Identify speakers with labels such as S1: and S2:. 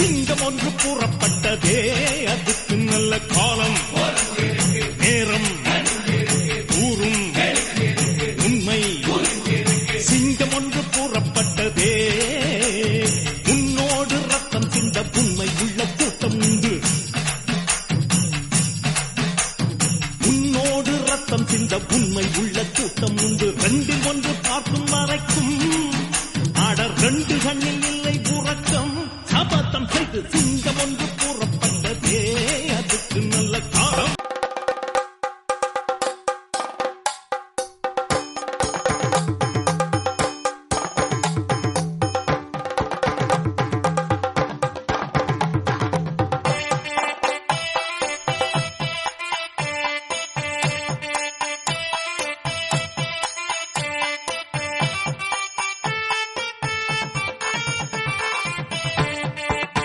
S1: சிங்கம் ஒன்று கூறப்பட்டதே, அதுக்கு நல்ல காலம் நேரம் கூறும் உண்மை. சிங்கம் ஒன்று கூறப்பட்டதே, உன்னோடு ரத்தம் சிந்த உண்மை உள்ள கூட்டம் உண்டு. உன்னோடு ரத்தம் சிந்த உண்மை உள்ள கூட்டம் உண்டு. ரெண்டில் ஒன்று பார்க்கும் வரைக்கும் ஆடர் ரெண்டு கண்ணில் இல்லை உறக்கம். சபதம் செய்து சிங்கம் ஒன்று